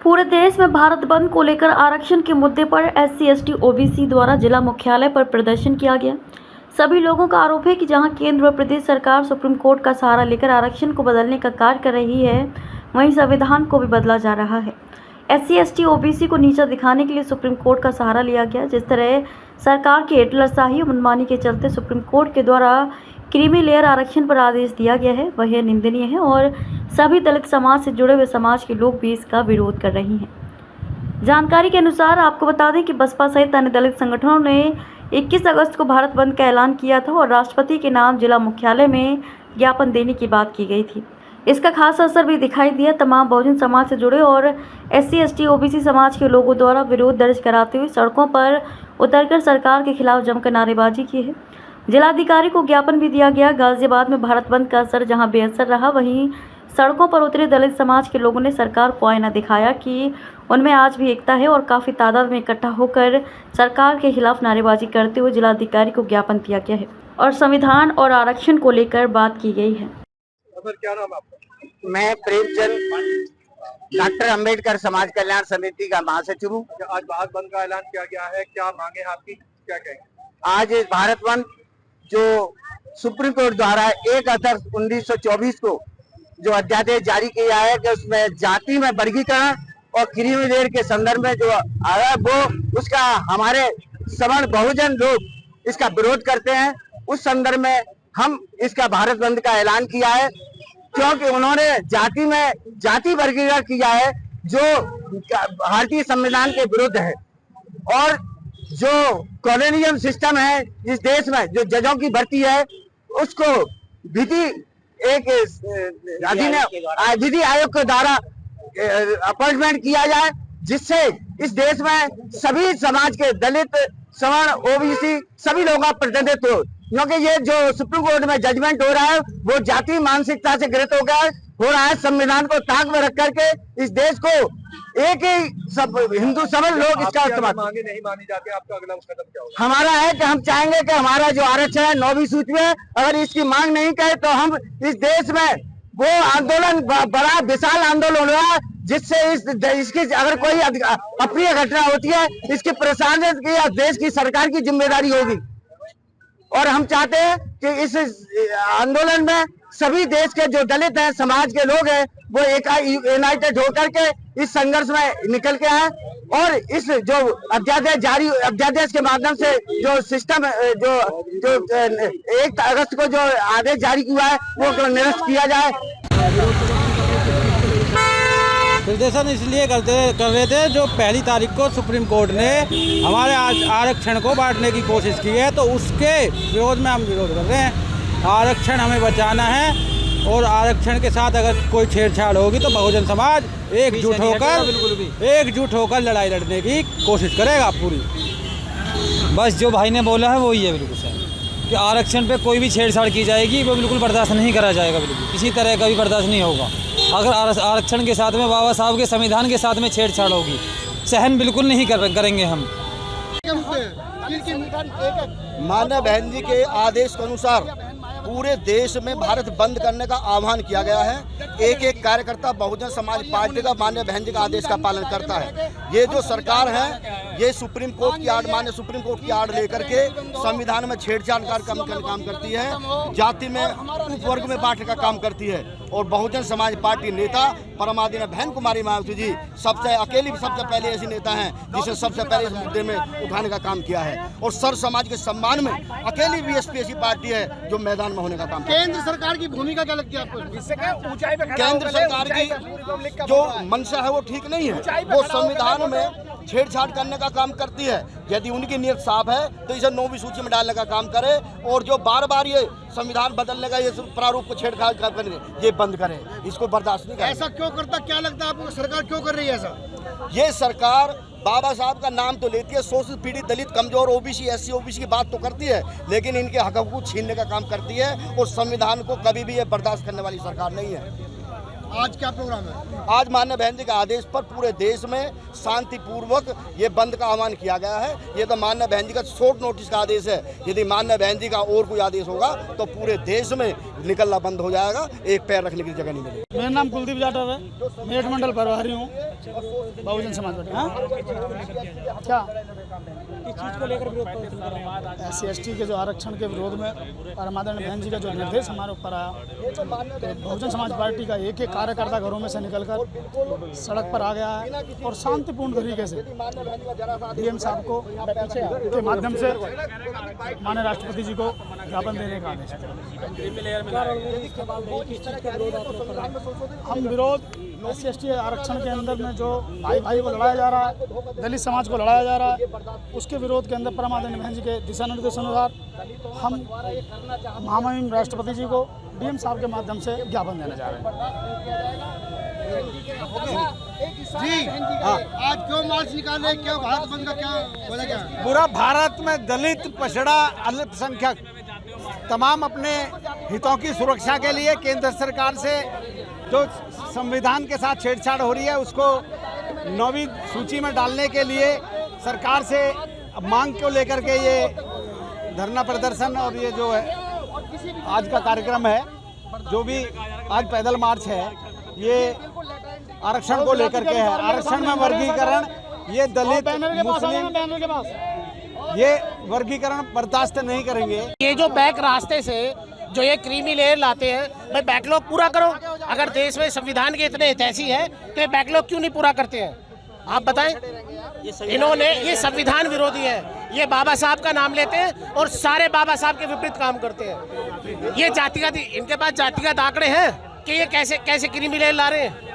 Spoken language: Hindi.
पूरे देश में भारत बंद को लेकर आरक्षण के मुद्दे पर SC ST OBC द्वारा जिला मुख्यालय पर प्रदर्शन किया गया। सभी लोगों का आरोप है कि जहां केंद्र व प्रदेश सरकार सुप्रीम कोर्ट का सहारा लेकर आरक्षण को बदलने का कार्य कर रही है, वहीं संविधान को भी बदला जा रहा है। SC ST OBC को नीचा दिखाने के लिए सुप्रीम कोर्ट का सहारा लिया गया। जिस तरह सरकार की हिटलरशाही और मनमानी के चलते सुप्रीम कोर्ट के द्वारा क्रीमी लेयर आरक्षण पर आदेश दिया गया है, वह निंदनीय है और सभी दलित समाज से जुड़े हुए समाज के लोग भी इसका विरोध कर रहे हैं। जानकारी के अनुसार आपको बता दें कि बसपा सहित अन्य दलित संगठनों ने 21 अगस्त को भारत बंद का ऐलान किया था और राष्ट्रपति के नाम जिला मुख्यालय में ज्ञापन देने की बात की गई थी। इसका खास असर भी दिखाई दिया। तमाम बहुजन समाज से जुड़े और SC ST OBC समाज के लोगों द्वारा विरोध दर्ज कराते हुए सड़कों पर उतरकर सरकार के खिलाफ जमकर नारेबाजी की है। जिलाधिकारी को ज्ञापन भी दिया गया। गाजियाबाद में भारत बंद का असर जहां बेअसर रहा, वहीं सड़कों पर उतरे दलित समाज के लोगों ने सरकार को आईना दिखाया कि उनमें आज भी एकता है और काफ़ी तादाद में इकट्ठा होकर सरकार के खिलाफ नारेबाजी करते हुए जिलाधिकारी को ज्ञापन दिया गया है और संविधान और आरक्षण को लेकर बात की गई है। क्या नाम है आपका? मैं प्रेमचंद डॉक्टर अंबेडकर समाज कल्याण समिति का महासचिव हूँ। आज भारत बंद का ऐलान किया गया है, क्या मांगे हैं आपकी, क्या कहेंगे? आज इस भारत बंद जो सुप्रीम कोर्ट द्वारा 1 अगस्त 1924 को जो अध्यादेश जारी किया है कि उसमें जाति में वर्गीकरण और क्रीमी लेयर के संदर्भ में जो आया वो उसका हमारे सवर्ण बहुजन लोग इसका विरोध करते हैं। उस संदर्भ में हम इसका भारत बंद का ऐलान किया है, क्योंकि उन्होंने जाति वर्गीकरण किया है जो भारतीय संविधान के विरुद्ध है। और जो कॉलोनियल सिस्टम है इस देश में, जो जजों की भर्ती है उसको विधि आयोग के द्वारा अपॉइंटमेंट किया जाए, जिससे इस देश में सभी समाज के दलित, सवर्ण, OBC सभी लोगों का प्रतिनिधित्व हो। क्योंकि ये जो सुप्रीम कोर्ट में जजमेंट हो रहा है वो जाति मानसिकता से ग्रस्त हो रहा है। संविधान को ताक में रख करके इस देश को एक ही सब हिंदू सबल लोग इसका इस्तेमाल। मांगे नहीं मानी जाती, आपका अगला कदम क्या होगा? हमारा है कि हम चाहेंगे कि हमारा जो आरक्षण है 9वीं सूची में अगर इसकी मांग नहीं करे तो हम इस देश में वो आंदोलन बड़ा विशाल आंदोलन होगा, जिससे इसकी अगर कोई अप्रिय घटना होती है इसके प्रशासन की या देश की सरकार की जिम्मेदारी होगी। और हम चाहते हैं कि इस आंदोलन में सभी देश के जो दलित हैं, समाज के लोग हैं, वो यूनाइटेड होकर के इस संघर्ष में निकल के आए और इस जो अध्यादेश के माध्यम से जो सिस्टम जो 1 अगस्त को जो आदेश जारी हुआ है वो निरस्त किया जाए। प्रदर्शन इसलिए कर रहे थे जो 1 तारीख को सुप्रीम कोर्ट ने हमारे आरक्षण को बांटने की कोशिश की है, तो उसके विरोध में हम विरोध कर रहे हैं। आरक्षण हमें बचाना है और आरक्षण के साथ अगर कोई छेड़छाड़ होगी तो बहुजन समाज एकजुट होकर लड़ाई लड़ने की कोशिश करेगा पूरी। बस जो भाई ने बोला है वही है बिल्कुल सर, कि आरक्षण पे कोई भी छेड़छाड़ की जाएगी वो बिल्कुल बर्दाश्त नहीं करा जाएगा, बिल्कुल किसी तरह का भी बर्दाश्त नहीं होगा। अगर आरक्षण के साथ में बाबा साहब के संविधान के साथ में छेड़छाड़ होगी, सहन बिल्कुल नहीं करेंगे हम। माननीय बहन जी के आदेश के अनुसार पूरे देश में भारत बंद करने का आह्वान किया गया है। एक कार्यकर्ता बहुजन समाज पार्टी का माननीय बहन जी का आदेश का पालन करता है। ये जो सरकार है ये सुप्रीम कोर्ट की आड़, माननीय सुप्रीम कोर्ट की आड़ लेकर के संविधान में छेड़छाड़ का काम करती है, जाति में उपवर्ग में बांटने का काम करती है। और बहुजन समाज पार्टी नेता परमादरणीय बहन कुमारी मायावती जी सबसे पहले ऐसी नेता हैं जिसने सबसे पहले इस मुद्दे में उठाने का काम किया है। और सर समाज के सम्मान में अकेली BSP ऐसी पार्टी है जो मैदान में होने का काम। केंद्र सरकार की भूमिका क्या लगती है आपको? केंद्र सरकार की जो मंशा है वो ठीक नहीं है। वो संविधान में छेड़छाड़ करने का काम करती है। यदि उनकी नीयत साफ है तो इसे 9वीं सूची में डालने का काम करे और जो बार ये संविधान बदलने का ये प्रारूप को छेड़छाड़ करने ये बंद करे, इसको बर्दाश्त नहीं करें। ऐसा क्यों करता, क्या लगता है आपको सरकार क्यों कर रही है ऐसा? ये सरकार बाबा साहब का नाम तो लेती है, शोषित पीड़ित दलित कमजोर OBC SC OBC की बात तो करती है, लेकिन इनके हक को छीनने का काम करती है और संविधान को कभी भी ये बर्दाश्त करने वाली सरकार नहीं है। आज क्या प्रोग्राम है? आज माननीय बहन जी के आदेश पर पूरे देश में शांतिपूर्वक ये बंद का आह्वान किया गया है। ये तो माननीय बहन जी का शॉर्ट नोटिस का आदेश है। यदि माननीय बहन जी का और कोई आदेश होगा तो पूरे देश में निकलना बंद हो जाएगा, एक पैर रखने की जगह नहीं मिलेगी। मेरा नाम कुलदीप जाटव है, मेरठ मंडल प्रभारी हूँ। बहुजन समाज पार्टी। हाँ क्या किस चीज़ को लेकर विरोध प्रदर्शन कर रहे हैं? SC/ST के जो आरक्षण के विरोध में और आदरणीय बहन जी का जो निर्देश हमारे ऊपर आया, तो बहुजन समाज पार्टी का एक एक कार्यकर्ता घरों में से निकलकर सड़क पर आ गया है और शांतिपूर्ण तरीके से DM साहब को के माध्यम से माननीय राष्ट्रपति जी को ज्ञापन देने का आदेश दिया। हम विरोध SC/ST आरक्षण के अंदर में जो भाई भाई को लड़ाया जा रहा है, दलित समाज को लड़ाया जा रहा है, उसके विरोध के अंदर परमादरणीय बहन जी के दिशा निर्देशानुसार हम महामहिम राष्ट्रपति जी को DM साहब के माध्यम से ज्ञापन देने जा रहे हैं। जी हाँ। आज क्यों मार्च निकाले, क्या भारत बंद का क्या वजह क्या है? पूरा भारत में दलित, पिछड़ा, अल्पसंख्यक तमाम अपने हितों की सुरक्षा के लिए केंद्र सरकार से जो संविधान के साथ छेड़छाड़ हो रही है उसको 9वीं सूची में डालने के लिए सरकार से मांग को लेकर के ये धरना प्रदर्शन और ये जो है आज का कार्यक्रम है, जो भी आज पैदल मार्च है, ये आरक्षण को लेकर के है। आरक्षण में वर्गीकरण, ये दलित, मुस्लिम, ये वर्गीकरण बर्दाश्त नहीं करेंगे। ये जो बैक रास्ते से जो ये क्रीमी लेयर लाते हैं, भाई बैकलॉग पूरा करो। अगर देश में संविधान के इतने हितैषी है तो ये बैकलॉग क्यों नहीं पूरा करते हैं? आप बताएं। इन्होंने, ये संविधान विरोधी है, ये बाबा साहब का नाम लेते हैं और सारे बाबा साहब के विपरीत काम करते हैं। ये जातिगत, इनके पास जातिगत आंकड़े हैं कि ये कैसे कैसे क्रीमी लेयर ला रहे हैं।